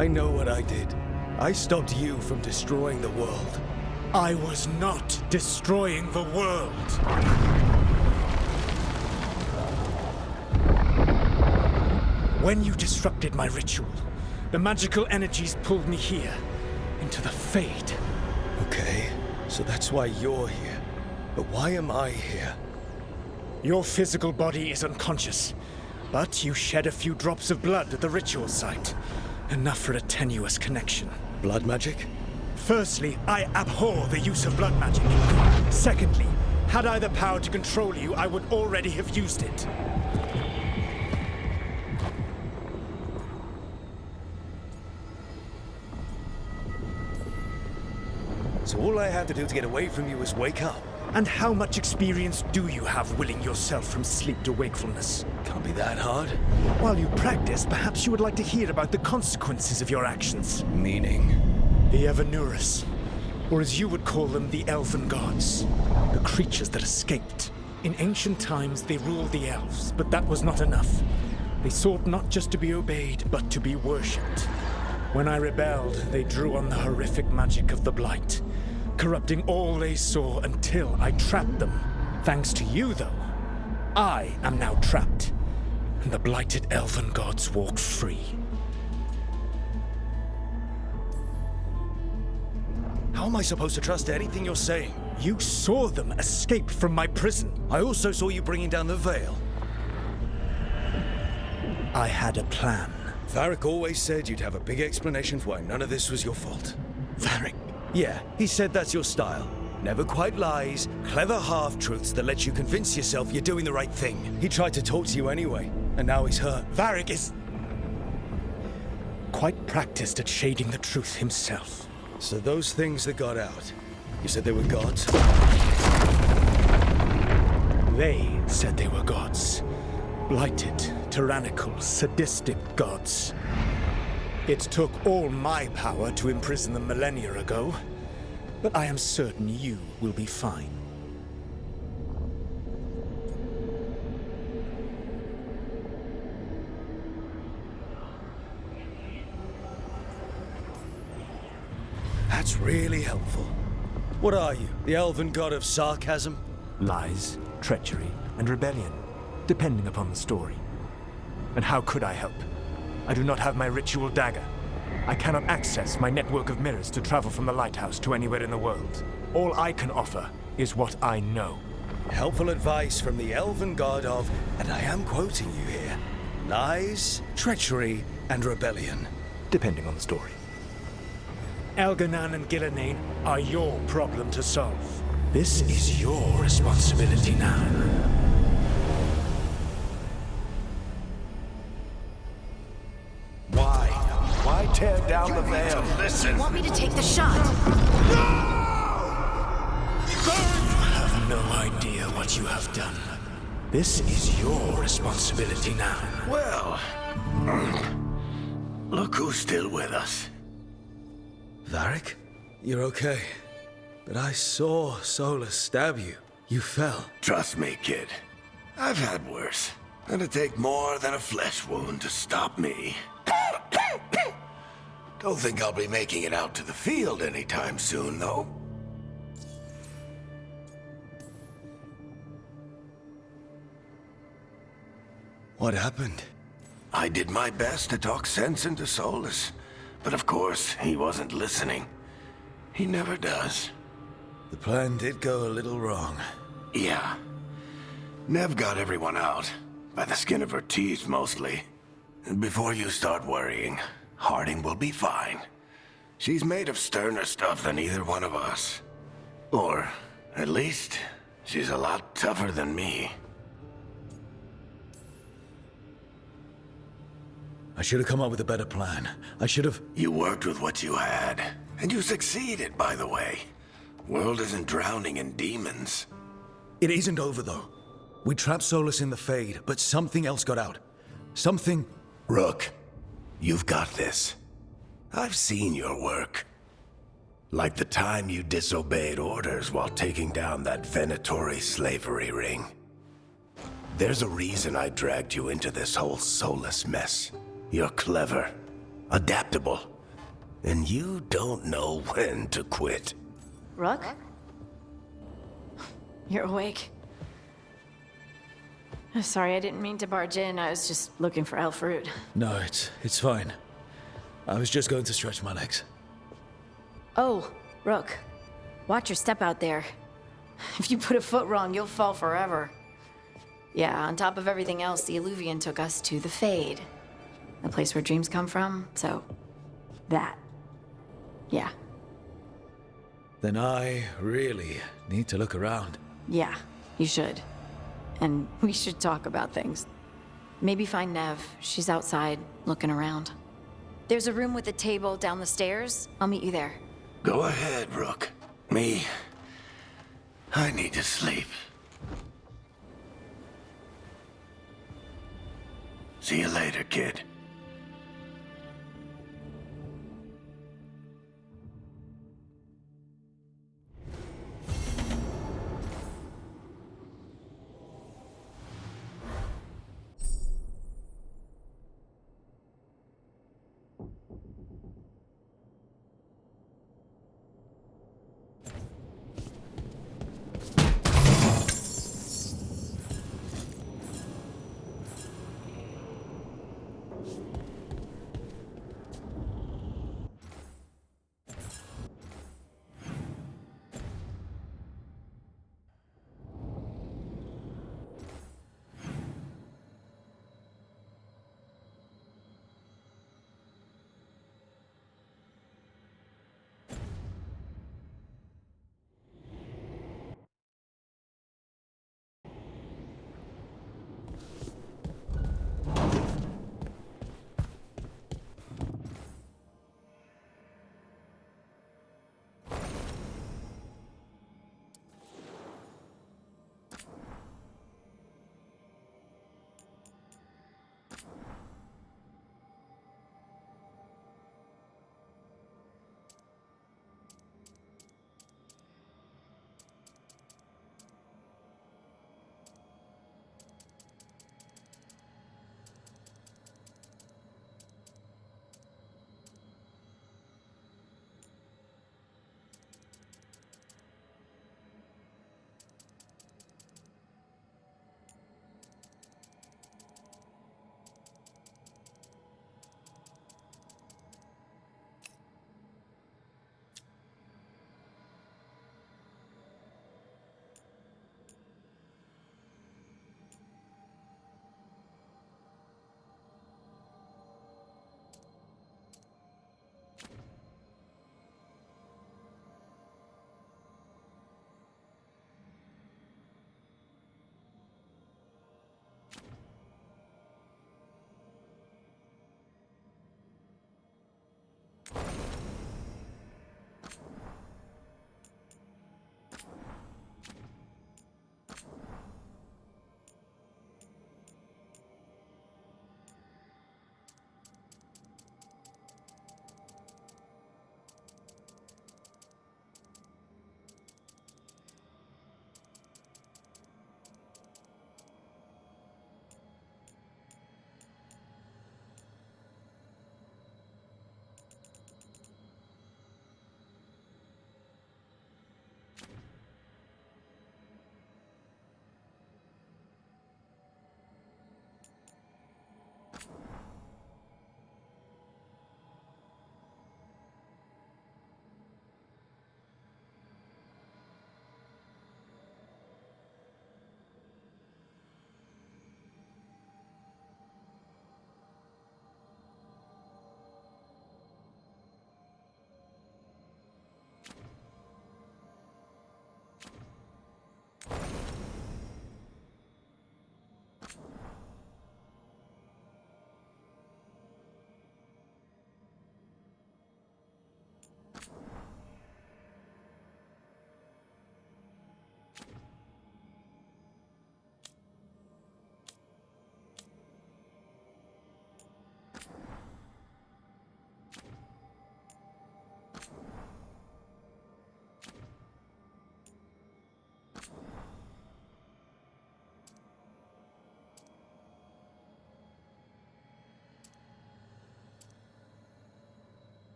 I know what I did. I stopped you from destroying the world. I was not destroying the world. When you disrupted my ritual, the magical energies pulled me here, into the Fade. Okay, so that's why you're here. But why am I here? Your physical body is unconscious, but you shed a few drops of blood at the ritual site. Enough for a tenuous connection. Blood magic? Firstly, I abhor the use of blood magic. Secondly, had I the power to control you, I would already have used it. So all I have to do to get away from you is wake up? And how much experience do you have willing yourself from sleep to wakefulness? Can't be that hard. While you practice, perhaps you would like to hear about the consequences of your actions. Meaning? The Evanurus, or as you would call them, the Elven Gods. The creatures that escaped. In ancient times, they ruled the elves, but that was not enough. They sought not just to be obeyed, but to be worshipped. When I rebelled, they drew on the horrific magic of the Blight, corrupting all they saw until I trapped them. Thanks to you, though, I am now trapped, and the blighted Elven Gods walk free. How am I supposed to trust anything you're saying? You saw them escape from my prison. I also saw you bringing down the veil. I had a plan. Varric always said you'd have a big explanation for why none of this was your fault. Varric? Yeah, he said that's your style. Never quite lies, clever half-truths that let you convince yourself you're doing the right thing. He tried to talk to you anyway, and now he's hurt. Varric is quite practiced at shading the truth himself. So those things that got out, you said they were gods? They said they were gods. Blighted, tyrannical, sadistic gods. It took all my power to imprison them millennia ago, but I am certain you will be fine. That's really helpful. What are you, the elven god of sarcasm? Lies, treachery, and rebellion, depending upon the story. And how could I help? I do not have my ritual dagger. I cannot access my network of mirrors to travel from the lighthouse to anywhere in the world. All I can offer is what I know. Helpful advice from the elven god of, and I am quoting you here, lies, treachery, and rebellion. Depending on the story. Elganan and Gillenane are your problem to solve. This is your responsibility now. Why tear down the veil? Listen. You want me to take the shot? You have no idea what you have done. This is your responsibility now. Well, look who's still with us. Varric? You're okay. But I saw Solus stab you. You fell. Trust me, kid. I've had worse. It'd take more than a flesh wound to stop me. Don't think I'll be making it out to the field anytime soon, though. What happened? I did my best to talk sense into Solus, but of course, he wasn't listening. He never does. The plan did go a little wrong. Yeah. Neve got everyone out, by the skin of her teeth mostly. And before you start worrying, Harding will be fine. She's made of sterner stuff than either one of us. Or, at least, she's a lot tougher than me. I should have come up with a better plan. I should have... You worked with what you had. And you succeeded, by the way. World isn't drowning in demons. It isn't over, though. We trapped Solus in the Fade, but something else got out. Something... Rook, you've got this. I've seen your work. Like the time you disobeyed orders while taking down that Venatori slavery ring. There's a reason I dragged you into this whole Solus mess. You're clever. adaptable. And you don't know when to quit. Rook? You're awake. Sorry, I didn't mean to barge in. I was just looking for elf fruit. No, it's fine. I was just going to stretch my legs. Oh, Rook. Watch your step out there. If you put a foot wrong, you'll fall forever. Yeah, on top of everything else, the Illuvian took us to the Fade. The place where dreams come from, so... that. Yeah. Then I really need to look around. Yeah, you should. And we should talk about things. Maybe find Neve. She's outside, looking around. There's a room with a table down the stairs. I'll meet you there. Go ahead, Rook. Me, I need to sleep. See you later, kid.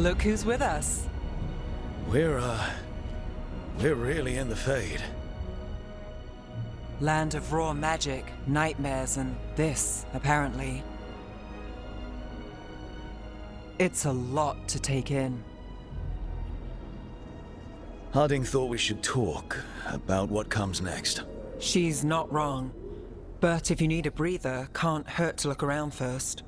Look who's with us. We're really in the Fade. Land of raw magic, nightmares, and this, apparently. It's a lot to take in. Harding thought we should talk about what comes next. She's not wrong. But if you need a breather, can't hurt to look around first.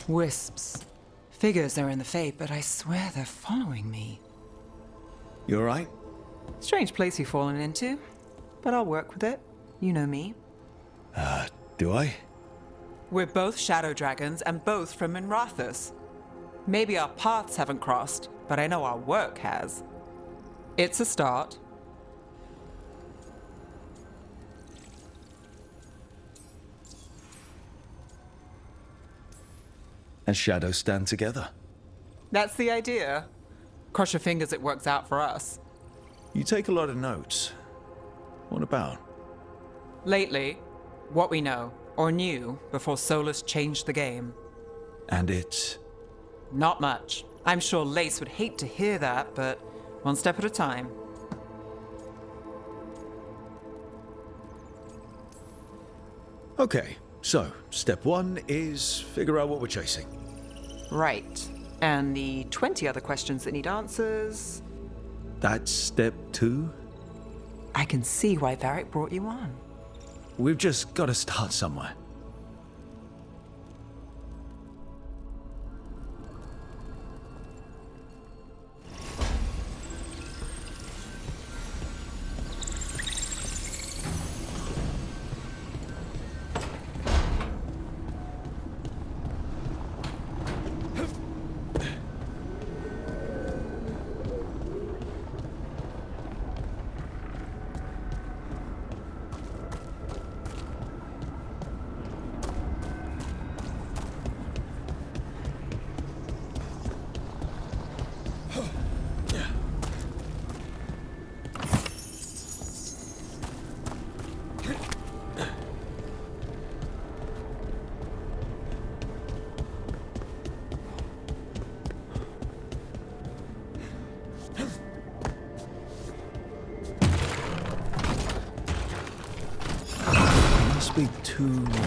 Wisps. Figures are in the Fade, but I swear they're following me. You alright? Strange place you've fallen into, but I'll work with it. You know me. Do I? We're both shadow dragons and both from Minrathous. Maybe our paths haven't crossed, but I know our work has. It's a start. As shadows stand together. That's the idea. Cross your fingers it works out for us. You take a lot of notes. What about? Lately, what we know, or knew, before Solus changed the game. And it's... Not much. I'm sure Lace would hate to hear that, but one step at a time. Okay, so step one is figure out what we're chasing. Right. And the 20 other questions that need answers... That's step two? I can see why Varric brought you on. We've just got to start somewhere. Must be two more.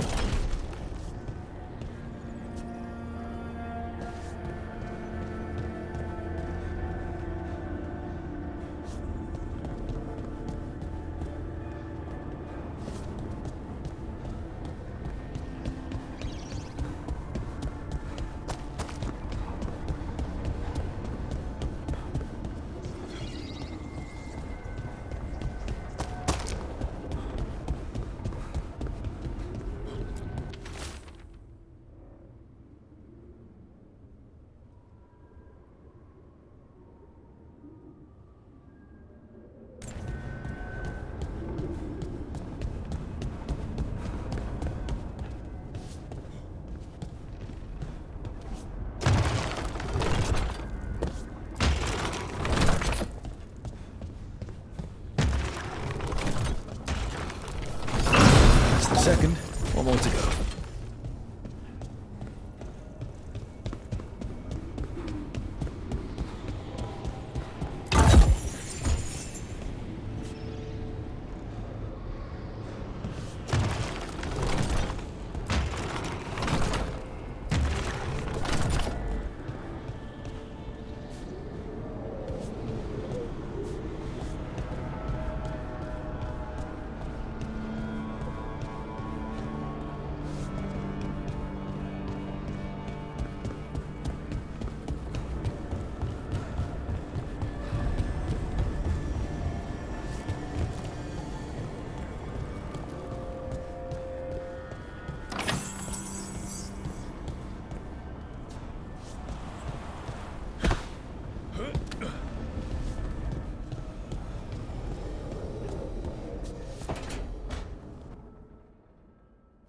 Second, one more to go.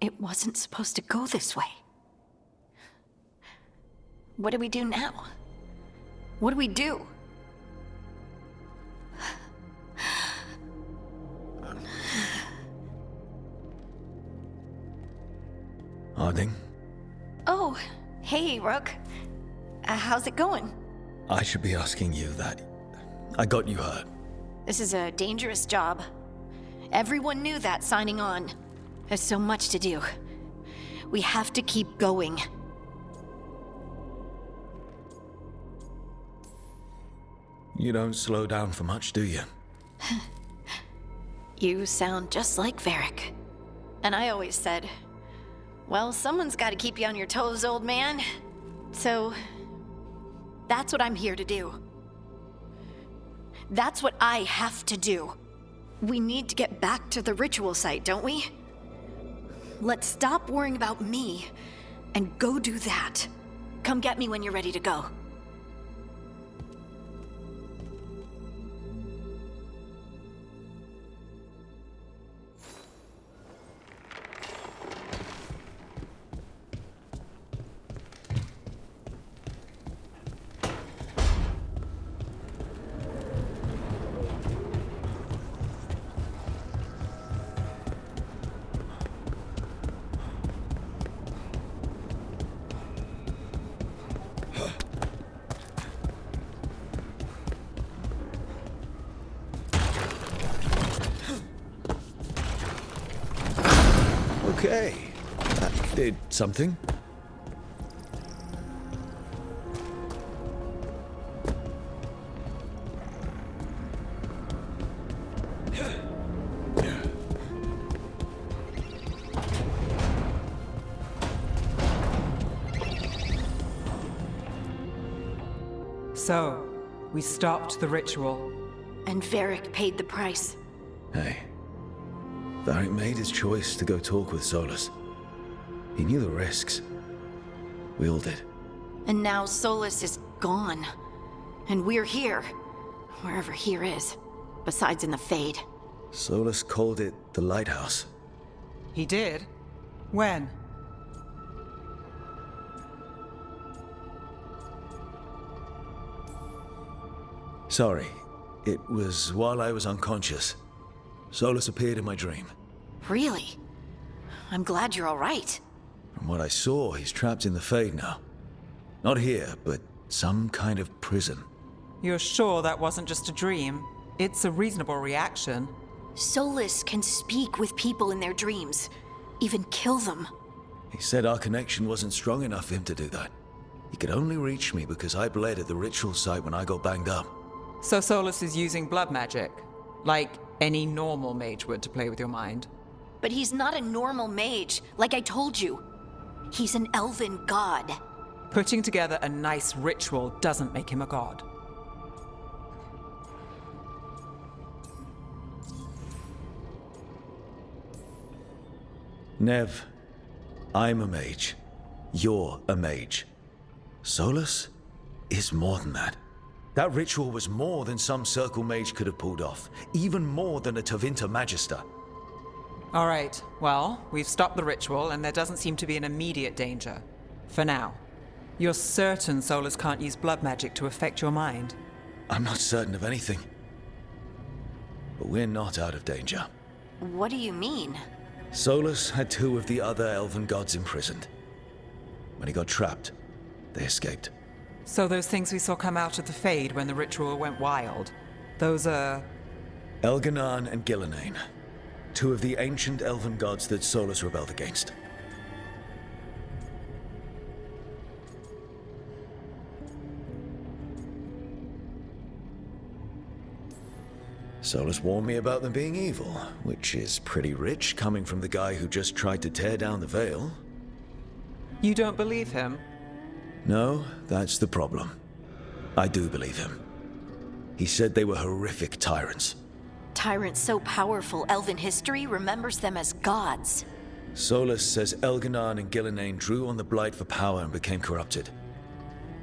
It wasn't supposed to go this way. What do we do now? What do we do? Harding, Oh, hey, Rook. How's it going? I should be asking you that. I got you hurt. This is a dangerous job. Everyone knew that signing on. There's so much to do. We have to keep going. You don't slow down for much, do you? You sound just like Varric. And I always said, well, someone's got to keep you on your toes, old man. So, that's what I'm here to do. That's what I have to do. We need to get back to the ritual site, don't we? Let's stop worrying about me and go do that. Come get me when you're ready to go. Okay, that did something. So, we stopped the ritual. And Varric paid the price. Hey, Varric made his choice to go talk with Solus. He knew the risks. We all did. And now Solus is gone. And we're here. Wherever here is. Besides in the Fade. Solus called it the Lighthouse. He did? When? Sorry, it was while I was unconscious. Solus appeared in my dream. Really? I'm glad you're all right. From what I saw, he's trapped in the Fade now. Not here, but some kind of prison. You're sure that wasn't just a dream? It's a reasonable reaction. Solus can speak with people in their dreams. Even kill them. He said our connection wasn't strong enough for him to do that. He could only reach me because I bled at the ritual site when I got banged up. So Solus is using blood magic, like any normal mage would to play with your mind. But he's not a normal mage, like I told you. He's an elven god. Putting together a nice ritual doesn't make him a god. Neve, I'm a mage. You're a mage. Solus is more than that. That ritual was more than some circle mage could have pulled off. Even more than a Tevinter Magister. All right, well, we've stopped the ritual and there doesn't seem to be an immediate danger. For now. You're certain Solus can't use blood magic to affect your mind? I'm not certain of anything. But we're not out of danger. What do you mean? Solus had 2 of the other elven gods imprisoned. When he got trapped, they escaped. So those things we saw come out of the Fade when the ritual went wild, those are... Elganan and Gillenane. 2 of the ancient elven gods that Solus rebelled against. Solus warned me about them being evil, which is pretty rich coming from the guy who just tried to tear down the veil. You don't believe him? No, that's the problem. I do believe him. He said they were horrific tyrants. Tyrants so powerful, elven history remembers them as gods. Solus says Elganan and Gillenane drew on the Blight for power and became corrupted.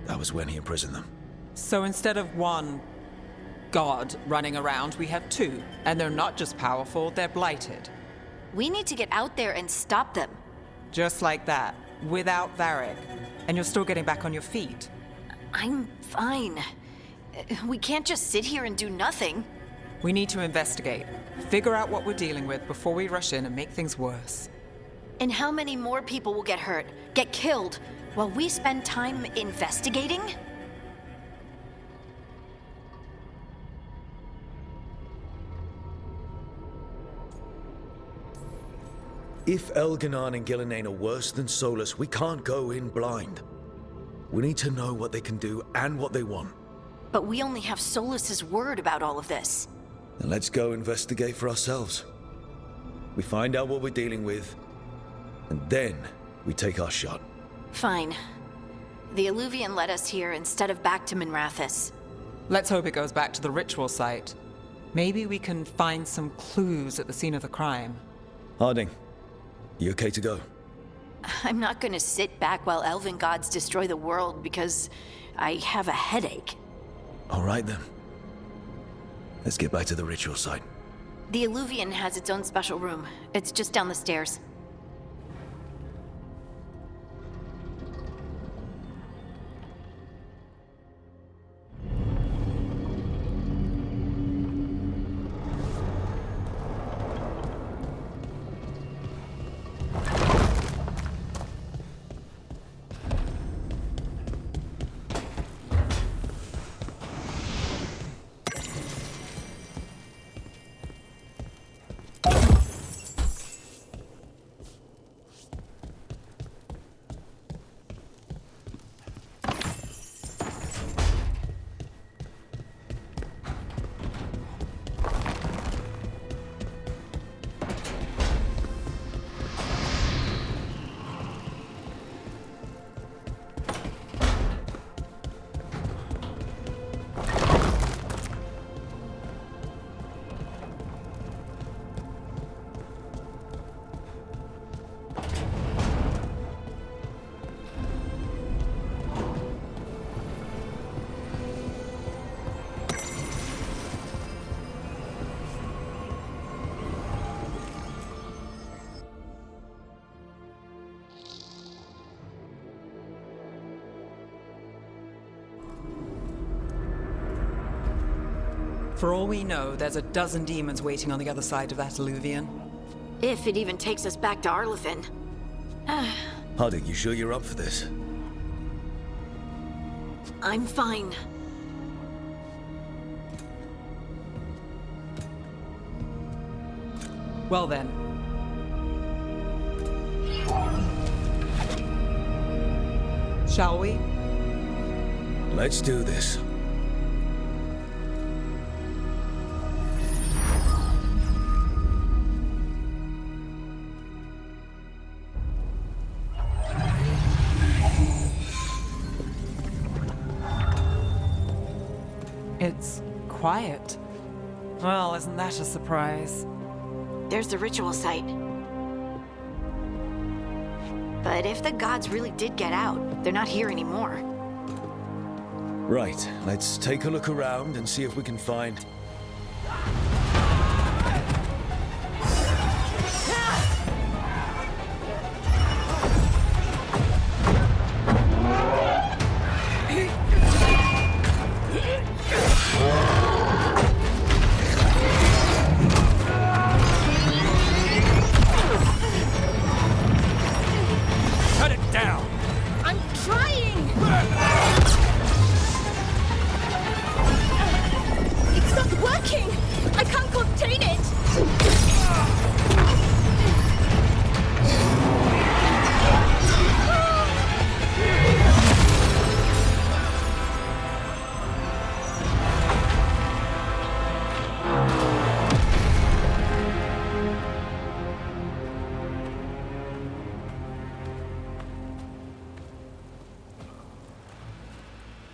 That was when he imprisoned them. So instead of one god running around, we have 2. And they're not just powerful, they're blighted. We need to get out there and stop them. Just like that, without Varric. And you're still getting back on your feet. I'm fine. We can't just sit here and do nothing. We need to investigate. Figure out what we're dealing with before we rush in and make things worse. And how many more people will get hurt, get killed, while we spend time investigating? If Elganan and Gillenane are worse than Solus, we can't go in blind. We need to know what they can do and what they want. But we only have Solus's word about all of this. Then let's go investigate for ourselves. We find out what we're dealing with, and then we take our shot. Fine. The Illuvian led us here instead of back to Minrathous. Let's hope it goes back to the ritual site. Maybe we can find some clues at the scene of the crime. Harding, you okay to go? I'm not gonna sit back while elven gods destroy the world because I have a headache. All right then. Let's get back to the ritual site. The Illuvian has its own special room. It's just down the stairs. For all we know, there's a dozen demons waiting on the other side of that alluvion. If it even takes us back to Arlethan. Harding, you sure you're up for this? I'm fine. Well then. Shall we? Let's do this. It's quiet. Well, isn't that a surprise? There's the ritual site. But if the gods really did get out, they're not here anymore. Right, let's take a look around and see if we can find... Cut it down! I'm trying! It's not working! I can't contain it!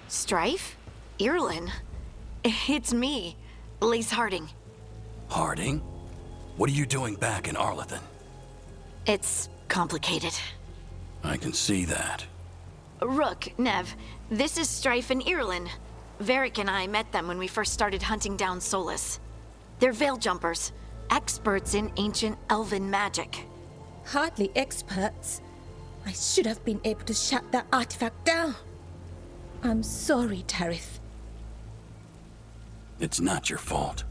Strife? Irlin? It's me, Lace Harding. Harding? What are you doing back in Arlethan? It's complicated. I can see that. Rook, Neve, this is Strife and Irlin. Varric and I met them when we first started hunting down Solus. They're veil jumpers, experts in ancient elven magic. Hardly experts. I should have been able to shut that artifact down. I'm sorry, Tarith. It's not your fault.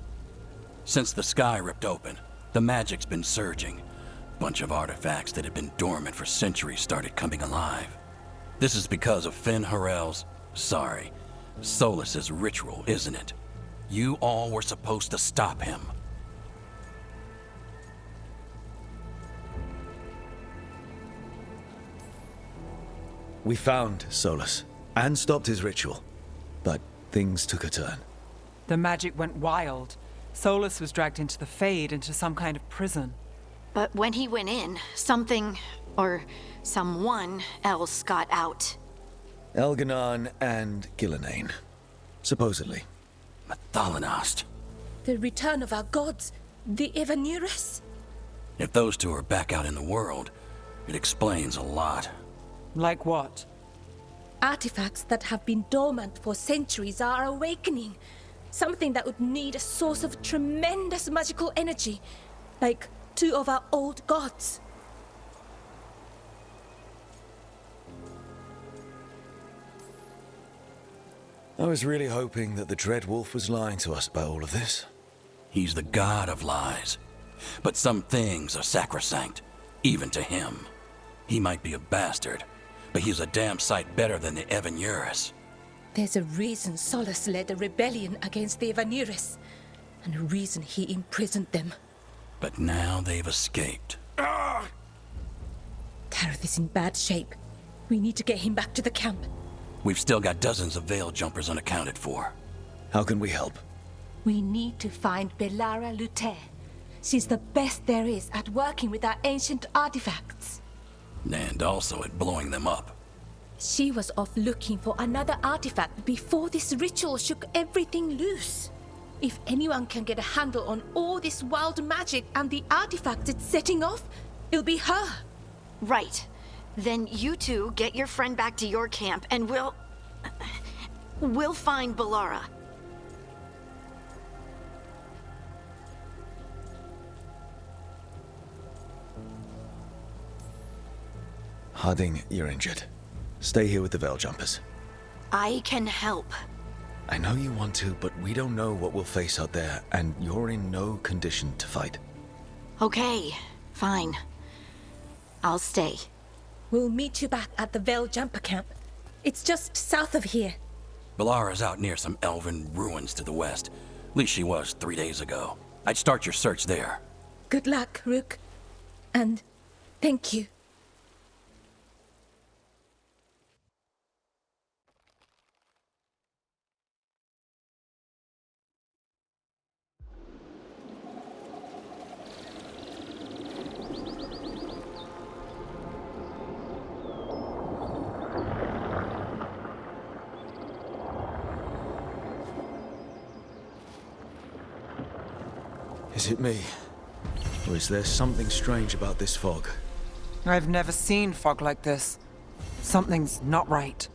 Since the sky ripped open, the magic's been surging. Bunch of artifacts that had been dormant for centuries started coming alive. This is because of Finn Harel's, Solus's ritual, isn't it? You all were supposed to stop him. We found Solus and stopped his ritual, but things took a turn. The magic went wild. Solus was dragged into the Fade, into some kind of prison. But when he went in, something, or someone else got out. Elganon and Gillenane, supposedly. Mathalanost. The return of our gods, the Evanurus. If those two are back out in the world, it explains a lot. Like what? Artifacts that have been dormant for centuries are awakening. Something that would need a source of tremendous magical energy, like two of our old gods. I was really hoping that the Dread Wolf was lying to us about all of this. He's the god of lies. But some things are sacrosanct, even to him. He might be a bastard, but he's a damn sight better than the Evanurus. There's a reason Solus led a rebellion against the Evanurus, and a reason he imprisoned them. But now they've escaped. Tarith is in bad shape. We need to get him back to the camp. We've still got dozens of veil jumpers unaccounted for. How can we help? We need to find Belara Luther. She's the best there is at working with our ancient artifacts. And also at blowing them up. She was off looking for another artifact before this ritual shook everything loose. If anyone can get a handle on all this wild magic and the artifacts it's setting off, it'll be her. Right. Then you two get your friend back to your camp and we'll find Belara. Harding, you're injured. Stay here with the Veil Jumpers. I can help. I know you want to, but we don't know what we'll face out there, and you're in no condition to fight. Okay, fine. I'll stay. We'll meet you back at the Vale Jumper Camp. It's just south of here. Balara's out near some elven ruins to the west. At least she was 3 days ago. I'd start your search there. Good luck, Rook. And thank you. Is it me? Or is there something strange about this fog? I've never seen fog like this. Something's not right.